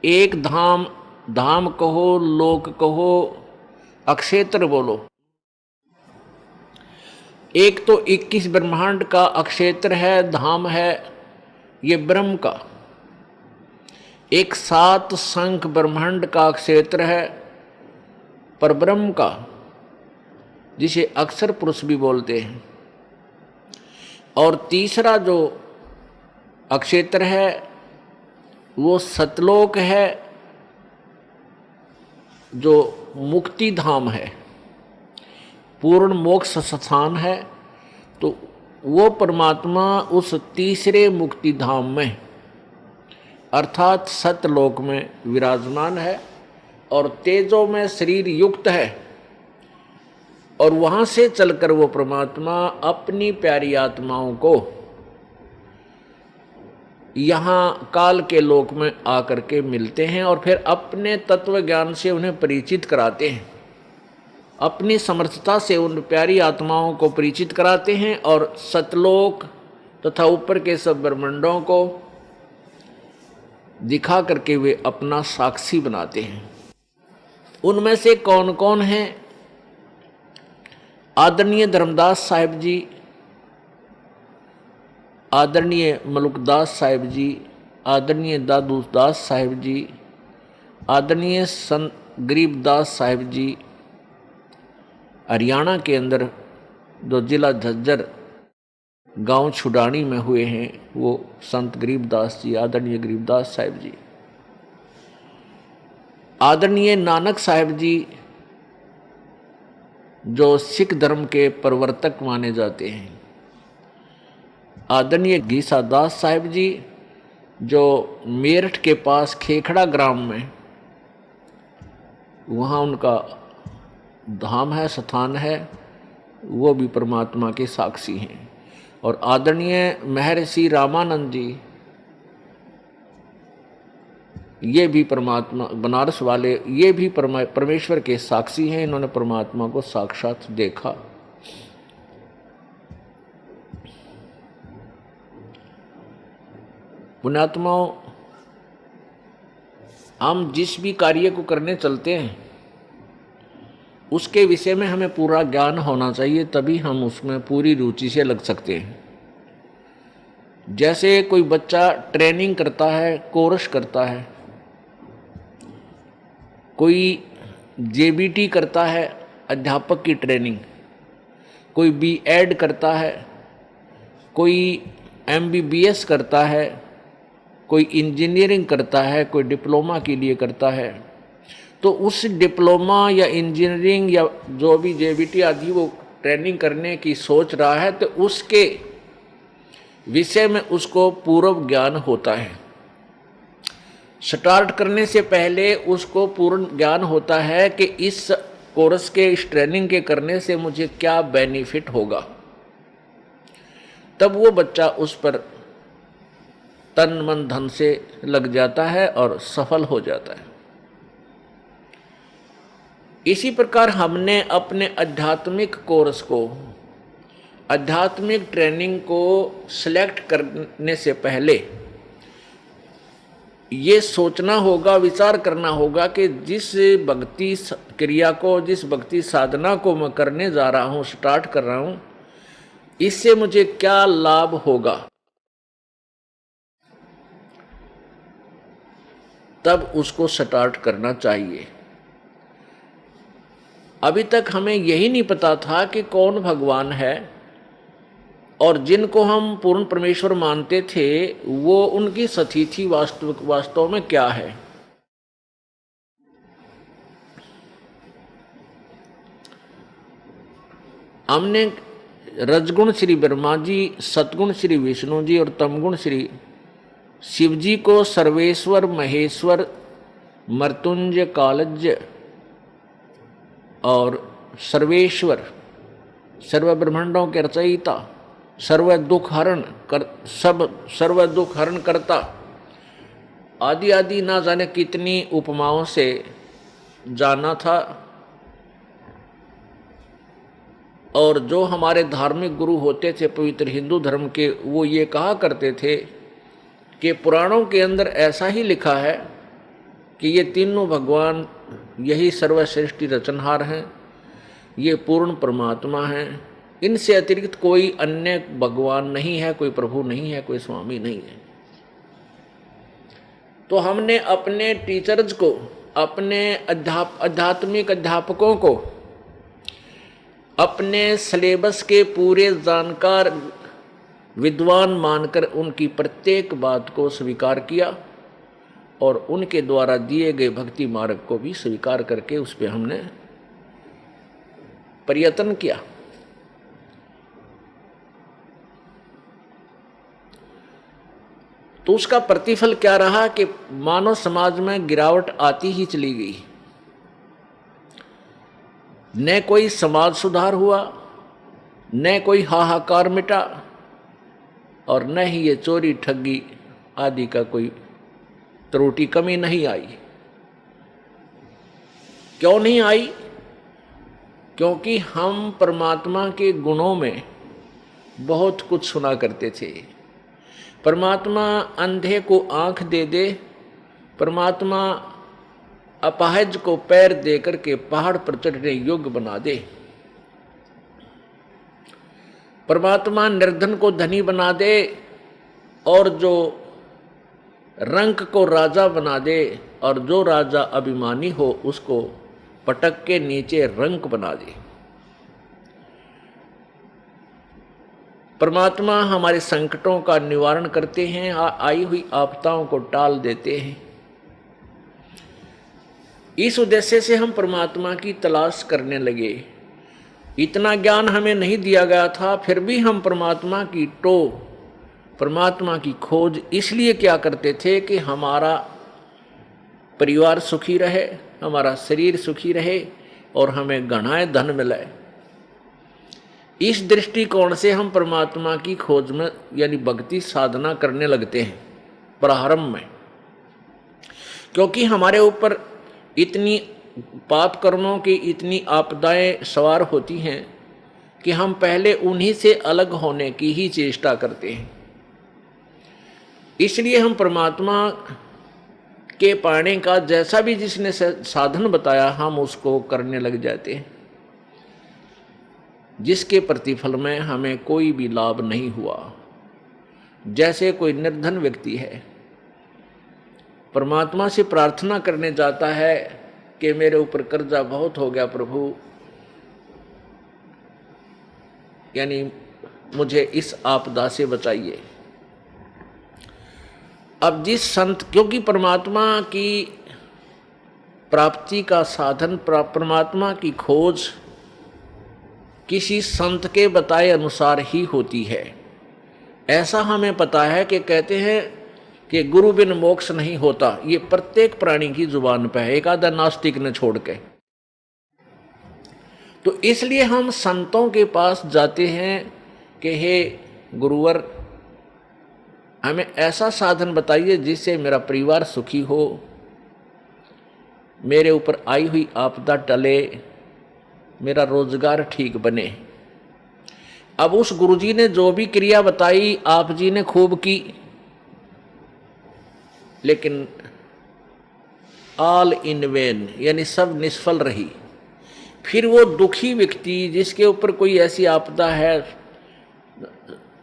एक धाम, धाम कहो, लोक कहो, अक्षेत्र बोलो। एक तो 21 ब्रह्मांड का अक्षेत्र है, धाम है ये ब्रह्म का। एक 7 संख ब्रह्मांड का क्षेत्र है परब्रह्म का, जिसे अक्षर पुरुष भी बोलते हैं। और तीसरा जो अक्षेत्र है वो सतलोक है, जो मुक्ति धाम है, पूर्ण मोक्ष स्थान है। तो वो परमात्मा उस तीसरे मुक्ति धाम में अर्थात सतलोक में विराजमान है और तेजों में शरीर युक्त है। और वहाँ से चलकर वो परमात्मा अपनी प्यारी आत्माओं को यहाँ काल के लोक में आकर के मिलते हैं और फिर अपने तत्व ज्ञान से उन्हें परिचित कराते हैं, अपनी समर्थता से उन प्यारी आत्माओं को परिचित कराते हैं और सतलोक तथा ऊपर के सब ब्रह्मांडों को दिखा करके वे अपना साक्षी बनाते हैं। उनमें से कौन कौन हैं? आदरणीय धर्मदास साहिब जी, आदरणीय मलुकदास साहिब जी, आदरणीय दादूदास साहिब जी, आदरणीय संत गरीबदास साहिब जी, हरियाणा के अंदर जो जिला झज्जर गांव छुडानी में हुए हैं वो संत गरीबदास जी, आदरणीय गरीबदास साहिब जी, आदरणीय नानक साहिब जी जो सिख धर्म के प्रवर्तक माने जाते हैं, आदरणीय गीसा दास साहिब जी जो मेरठ के पास खेखड़ा ग्राम में वहाँ उनका धाम है, स्थान है, वो भी परमात्मा के साक्षी हैं। और आदरणीय महर्षि रामानंद जी, ये भी परमात्मा बनारस वाले, ये भी परमेश्वर के साक्षी हैं। इन्होंने परमात्मा को साक्षात देखा। पुण्यात्माओं, हम जिस भी कार्य को करने चलते हैं उसके विषय में हमें पूरा ज्ञान होना चाहिए, तभी हम उसमें पूरी रुचि से लग सकते हैं। जैसे कोई बच्चा ट्रेनिंग करता है, कोर्स करता है, कोई जेबीटी करता है अध्यापक की ट्रेनिंग, कोई बीएड करता है, कोई एमबीबीएस करता है, कोई इंजीनियरिंग करता है, कोई डिप्लोमा के लिए करता है। तो उस डिप्लोमा या इंजीनियरिंग या जो भी जेबीटी आदि वो ट्रेनिंग करने की सोच रहा है तो उसके विषय में उसको पूर्व ज्ञान होता है। स्टार्ट करने से पहले उसको पूर्ण ज्ञान होता है कि इस कोर्स के, इस ट्रेनिंग के करने से मुझे क्या बेनिफिट होगा। तब वो बच्चा उस पर तन मन धन से लग जाता है और सफल हो जाता है। इसी प्रकार हमने अपने आध्यात्मिक कोर्स को, आध्यात्मिक ट्रेनिंग को सिलेक्ट करने से पहले ये सोचना होगा, विचार करना होगा कि जिस भक्ति क्रिया को, जिस भक्ति साधना को मैं करने जा रहा हूँ, स्टार्ट कर रहा हूँ, इससे मुझे क्या लाभ होगा। तब उसको स्टार्ट करना चाहिए। अभी तक हमें यही नहीं पता था कि कौन भगवान है और जिनको हम पूर्ण परमेश्वर मानते थे वो उनकी स्थिति वास्तव में क्या है। हमने रजगुण श्री ब्रह्मा जी, सतगुण श्री विष्णु जी और तमगुण श्री शिव जी को सर्वेश्वर, महेश्वर, मृत्युंजय, कालज्ञ और सर्वेश्वर, सर्व ब्रह्मांडों के रचयिता, सर्व दुख हरण करता आदि आदि ना जाने कितनी उपमाओं से जाना था। और जो हमारे धार्मिक गुरु होते थे पवित्र हिंदू धर्म के, वो ये कहा करते थे कि पुराणों के अंदर ऐसा ही लिखा है कि ये तीनों भगवान यही सर्वश्रेष्ठ रचनहार हैं, ये पूर्ण परमात्मा हैं, इनसे अतिरिक्त कोई अन्य भगवान नहीं है, कोई प्रभु नहीं है, कोई स्वामी नहीं है। तो हमने अपने टीचर्स को, अपने आध्यात्मिक अध्यापकों को अपने सिलेबस के पूरे जानकार विद्वान मानकर उनकी प्रत्येक बात को स्वीकार किया और उनके द्वारा दिए गए भक्ति मार्ग को भी स्वीकार करके उस पर हमने प्रयत्न किया। तो उसका प्रतिफल क्या रहा कि मानव समाज में गिरावट आती ही चली गई। न कोई समाज सुधार हुआ, न कोई हाहाकार मिटा, और न ही ये चोरी ठगी आदि का कोई त्रुटि कमी नहीं आई। क्यों नहीं आई? क्योंकि हम परमात्मा के गुणों में बहुत कुछ सुना करते थे। परमात्मा अंधे को आंख दे दे, परमात्मा अपाहिज को पैर दे करके पहाड़ पर चढ़ने योग्य बना दे, परमात्मा निर्धन को धनी बना दे और जो रंक को राजा बना दे, और जो राजा अभिमानी हो उसको पटक के नीचे रंक बना दे। परमात्मा हमारे संकटों का निवारण करते हैं, आई हुई आपदाओं को टाल देते हैं। इस उद्देश्य से हम परमात्मा की तलाश करने लगे। इतना ज्ञान हमें नहीं दिया गया था, फिर भी हम परमात्मा की परमात्मा की खोज इसलिए क्या करते थे कि हमारा परिवार सुखी रहे, हमारा शरीर सुखी रहे और हमें घनाए धन मिले। इस दृष्टिकोण से हम परमात्मा की खोज में यानी भक्ति साधना करने लगते हैं प्रारंभ में, क्योंकि हमारे ऊपर इतनी पाप कर्मों की इतनी आपदाएं सवार होती हैं कि हम पहले उन्हीं से अलग होने की ही चेष्टा करते हैं। इसलिए हम परमात्मा के पाने का जैसा भी जिसने साधन बताया हम उसको करने लग जाते हैं, जिसके प्रतिफल में हमें कोई भी लाभ नहीं हुआ। जैसे कोई निर्धन व्यक्ति है, परमात्मा से प्रार्थना करने जाता है कि मेरे ऊपर कर्जा बहुत हो गया प्रभु, यानी मुझे इस आपदा से बचाइए। अब जिस संत, क्योंकि परमात्मा की प्राप्ति का साधन, परमात्मा की खोज किसी संत के बताए अनुसार ही होती है। ऐसा हमें पता है कि कहते हैं कि गुरु बिन मोक्ष नहीं होता, ये प्रत्येक प्राणी की जुबान पे है, एक आधा नास्तिक ने छोड़ के। तो इसलिए हम संतों के पास जाते हैं कि हे गुरुवर, हमें ऐसा साधन बताइए जिससे मेरा परिवार सुखी हो, मेरे ऊपर आई हुई आपदा टले, मेरा रोजगार ठीक बने। अब उस गुरुजी ने जो भी क्रिया बताई आप जी ने खूब की, लेकिन ऑल इन वेन, यानी सब निष्फल रही। फिर वो दुखी व्यक्ति जिसके ऊपर कोई ऐसी आपदा है,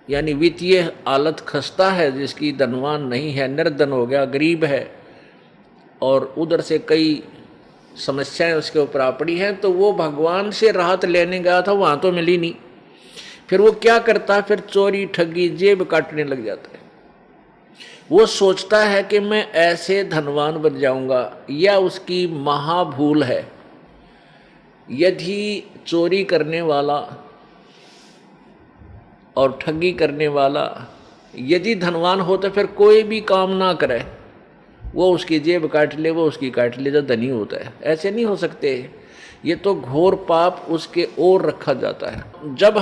यानी वित्तीय हालत खस्ता है, जिसकी धनवान नहीं है, निर्धन हो गया, गरीब है, और उधर से कई समस्याएं उसके ऊपर आ पड़ी हैं, तो वो भगवान से राहत लेने गया था, वहाँ तो मिली नहीं। फिर वो क्या करता है? फिर चोरी ठगी जेब काटने लग जाता है। वो सोचता है कि मैं ऐसे धनवान बन जाऊंगा, या उसकी महाभूल है। यदि चोरी करने वाला और ठगी करने वाला यदि धनवान हो तो फिर कोई भी काम ना करे, वो उसकी जेब काट ले, वो उसकी काट ले जो धनी होता है। ऐसे नहीं हो सकते, ये तो घोर पाप उसके ओर रखा जाता है। जब